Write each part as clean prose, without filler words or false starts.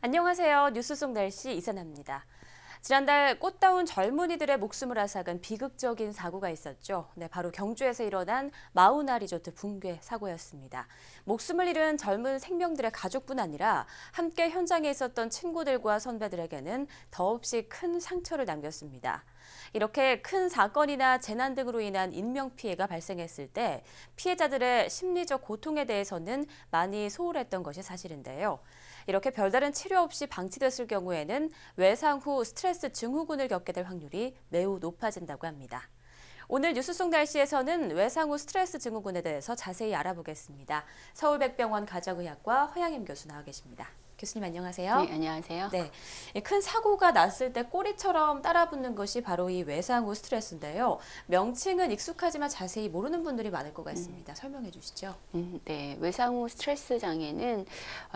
안녕하세요. 뉴스 속 날씨 이선아입니다. 지난달 꽃다운 젊은이들의 목숨을 앗아간 비극적인 사고가 있었죠. 네, 바로 경주에서 일어난 마우나 리조트 붕괴 사고였습니다. 목숨을 잃은 젊은 생명들의 가족뿐 아니라 함께 현장에 있었던 친구들과 선배들에게는 더없이 큰 상처를 남겼습니다. 이렇게 큰 사건이나 재난 등으로 인한 인명피해가 발생했을 때 피해자들의 심리적 고통에 대해서는 많이 소홀했던 것이 사실인데요. 이렇게 별다른 치료 없이 방치됐을 경우에는 외상 후 스트레스 증후군을 겪게 될 확률이 매우 높아진다고 합니다. 오늘 뉴스 속 날씨에서는 외상 후 스트레스 증후군에 대해서 자세히 알아보겠습니다. 서울백병원 가정의학과 허양임 교수 나와 계십니다. 교수님 안녕하세요. 네, 안녕하세요. 네, 큰 사고가 났을 때 꼬리처럼 따라붙는 것이 바로 이 외상 후 스트레스인데요. 명칭은 익숙하지만 자세히 모르는 분들이 많을 것 같습니다. 설명해 주시죠. 네, 외상 후 스트레스 장애는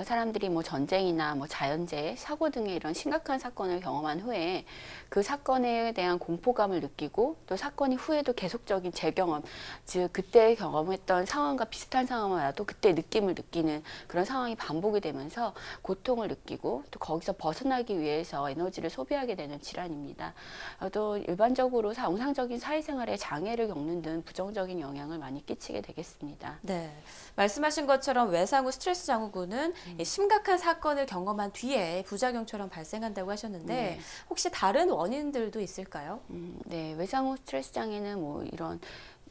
사람들이 뭐 전쟁이나 뭐 자연재해, 사고 등의 이런 심각한 사건을 경험한 후에 그 사건에 대한 공포감을 느끼고 또 사건이 후에도 계속적인 재경험, 즉 그때 경험했던 상황과 비슷한 상황만 와도 그때 느낌을 느끼는 그런 상황이 반복이 되면서 고통을 느끼고 또 거기서 벗어나기 위해서 에너지를 소비하게 되는 질환입니다. 또 일반적으로 정상적인 사회생활에 장애를 겪는 등 부정적인 영향을 많이 끼치게 되겠습니다. 네, 말씀하신 것처럼 외상 후 스트레스 증후군은 심각한 사건을 경험한 뒤에 부작용처럼 발생한다고 하셨는데 네. 혹시 다른 원인들도 있을까요? 네, 외상 후 스트레스 장애는 뭐 이런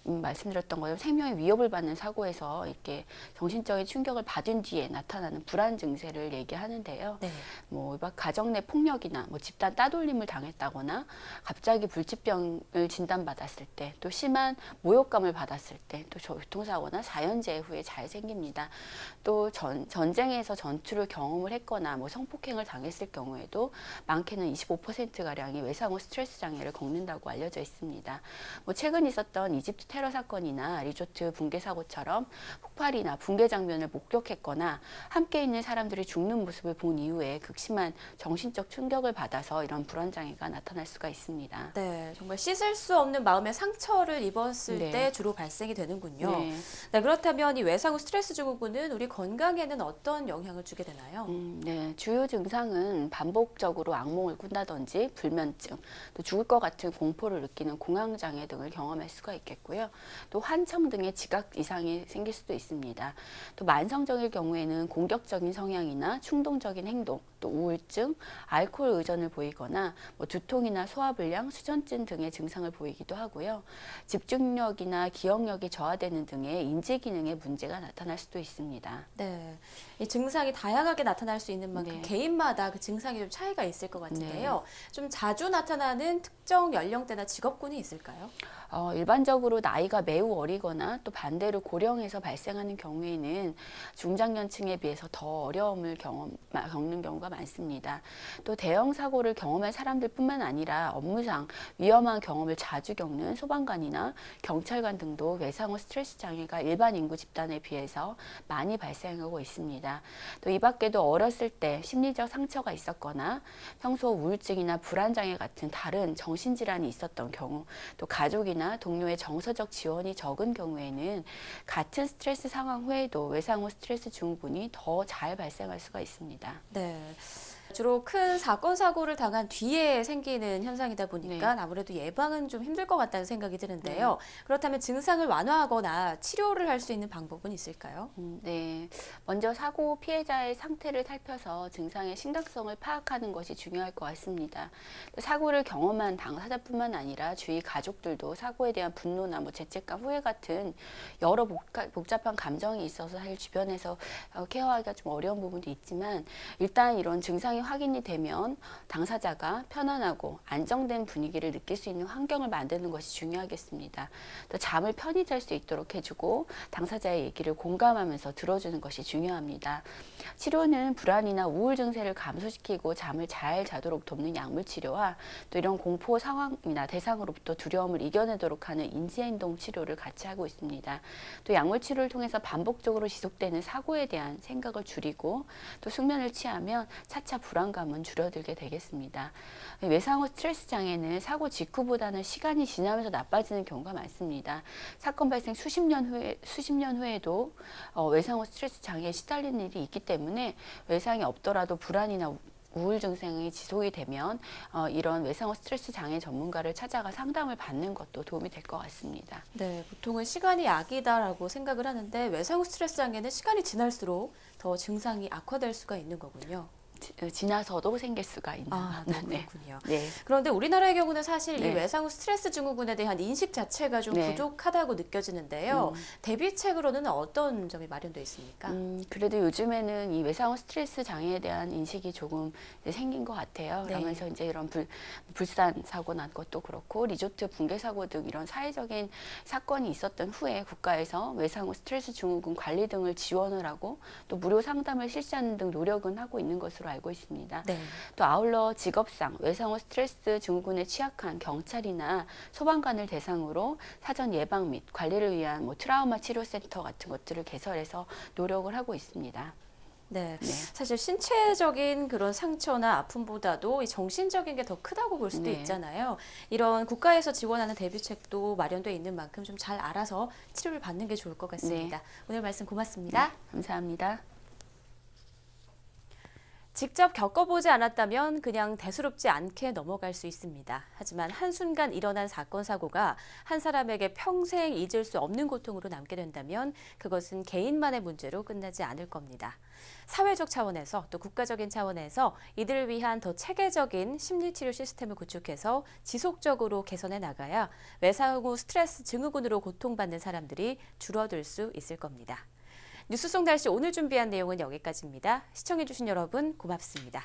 말씀드렸던 것처럼 생명의 위협을 받는 사고에서 이렇게 정신적인 충격을 받은 뒤에 나타나는 불안 증세를 얘기하는데요. 네. 뭐 가정 내 폭력이나 뭐 집단 따돌림을 당했다거나 갑자기 불치병을 진단받았을 때, 또 심한 모욕감을 받았을 때, 또 교통사고나 자연재해 후에 잘 생깁니다. 또 전쟁에서 전투를 경험을 했거나 뭐 성폭행을 당했을 경우에도 많게는 25%가량이 외상 후 스트레스 장애를 겪는다고 알려져 있습니다. 뭐 최근 있었던 이집트 테러 사건이나 리조트 붕괴 사고처럼 폭발이나 붕괴 장면을 목격했거나 함께 있는 사람들이 죽는 모습을 본 이후에 극심한 정신적 충격을 받아서 이런 불안 장애가 나타날 수가 있습니다. 네, 정말 씻을 수 없는 마음의 상처를 입었을 네. 때 주로 발생이 되는군요. 네. 네, 그렇다면 이 외상 후 스트레스 증후군은 우리 건강에는 어떤 영향을 주게 되나요? 네, 주요 증상은 반복적으로 악몽을 꾼다든지 불면증, 또 죽을 것 같은 공포를 느끼는 공황장애 등을 경험할 수가 있겠고요. 또 환청 등의 지각 이상이 생길 수도 있습니다. 또 만성적일 경우에는 공격적인 성향이나 충동적인 행동, 또 우울증, 알코올 의존을 보이거나 뭐 두통이나 소화불량, 수전증 등의 증상을 보이기도 하고요. 집중력이나 기억력이 저하되는 등의 인지 기능에 문제가 나타날 수도 있습니다. 네, 이 증상이 다양하게 나타날 수 있는 만큼 네. 개인마다 그 증상이 좀 차이가 있을 것 같은데요. 좀 자주 나타나는 특정 연령대나 직업군이 있을까요? 일반적으로 나이가 매우 어리거나 또 반대로 고령에서 발생하는 경우에는 중장년층에 비해서 더 어려움을 겪는 경우가 많습니다. 또 대형 사고를 경험한 사람들뿐만 아니라 업무상 위험한 경험을 자주 겪는 소방관이나 경찰관 등도 외상 후 스트레스 장애가 일반 인구 집단에 비해서 많이 발생하고 있습니다. 또 이 밖에도 어렸을 때 심리적 상처가 있었거나 평소 우울증이나 불안장애 같은 다른 정신질환이 있었던 경우, 또 가족이나 동료의 정서적 지원이 적은 경우에는 같은 스트레스 상황 후에도 외상 후 스트레스 증후군이 더 잘 발생할 수가 있습니다. 네. 주로 큰 사건, 사고를 당한 뒤에 생기는 현상이다 보니까 네. 아무래도 예방은 좀 힘들 것 같다는 생각이 드는데요. 그렇다면 증상을 완화하거나 치료를 할 수 있는 방법은 있을까요? 네. 먼저 사고 피해자의 상태를 살펴서 증상의 심각성을 파악하는 것이 중요할 것 같습니다. 사고를 경험한 당사자뿐만 아니라 주위 가족들도 사고에 대한 분노나 뭐 죄책감, 후회 같은 여러 복잡한 감정이 있어서 사실 주변에서 케어하기가 좀 어려운 부분도 있지만, 일단 이런 증상이 확인이 되면 당사자가 편안하고 안정된 분위기를 느낄 수 있는 환경을 만드는 것이 중요하겠습니다. 또 잠을 편히 잘 수 있도록 해주고 당사자의 얘기를 공감하면서 들어주는 것이 중요합니다. 치료는 불안이나 우울 증세를 감소시키고 잠을 잘 자도록 돕는 약물 치료와 또 이런 공포 상황이나 대상으로부터 두려움을 이겨내도록 하는 인지행위 행동 치료를 같이 하고 있습니다. 또 약물 치료를 통해서 반복적으로 지속되는 사고에 대한 생각을 줄이고 또 숙면을 취하면 차차 불안감은 줄어들게 되겠습니다. 외상후 스트레스 장애는 사고 직후보다는 시간이 지나면서 나빠지는 경우가 많습니다. 사건 발생 수십 년 후에도 외상후 스트레스 장애에 시달리는 일이 있기 때문에 외상이 없더라도 불안이나 우울 증상이 지속이 되면 이런 외상후 스트레스 장애 전문가를 찾아가 상담을 받는 것도 도움이 될 것 같습니다. 네, 보통은 시간이 약이다라고 생각을 하는데 외상후 스트레스 장애는 시간이 지날수록 더 증상이 악화될 수가 있는 거군요. 지나서도 생길 수가 있는. 네, 그렇군요. 네. 그런데 우리나라의 경우는 사실 이 네. 외상후 스트레스 증후군에 대한 인식 자체가 좀 네. 부족하다고 느껴지는데요. 대비책으로는 어떤 점이 마련되어 있습니까? 그래도 요즘에는 이 외상후 스트레스 장애에 대한 인식이 조금 이제 생긴 것 같아요. 네. 그러면서 이제 이런 불산 사고 난 것도 그렇고 리조트 붕괴 사고 등 이런 사회적인 사건이 있었던 후에 국가에서 외상후 스트레스 증후군 관리 등을 지원을 하고 또 무료 상담을 실시하는 등 노력은 하고 있는 것으로 알고 있습니다. 네. 또 아울러 직업상 외상후 스트레스 증후군에 취약한 경찰이나 소방관을 대상으로 사전 예방 및 관리를 위한 트라우마 치료센터 같은 것들을 개설해서 노력을 하고 있습니다. 네. 네. 사실 신체적인 그런 상처나 아픔보다도 이 정신적인 게 더 크다고 볼 수도 네. 있잖아요. 이런 국가에서 지원하는 대비책도 마련되어 있는 만큼 좀 잘 알아서 치료를 받는 게 좋을 것 같습니다. 오늘 말씀 고맙습니다. 감사합니다. 직접 겪어보지 않았다면 그냥 대수롭지 않게 넘어갈 수 있습니다. 하지만 한순간 일어난 사건, 사고가 한 사람에게 평생 잊을 수 없는 고통으로 남게 된다면 그것은 개인만의 문제로 끝나지 않을 겁니다. 사회적 차원에서 또 국가적인 차원에서 이들을 위한 더 체계적인 심리치료 시스템을 구축해서 지속적으로 개선해 나가야 외상후 스트레스 증후군으로 고통받는 사람들이 줄어들 수 있을 겁니다. 뉴스 속 날씨 오늘 준비한 내용은 여기까지입니다. 시청해주신 여러분 고맙습니다.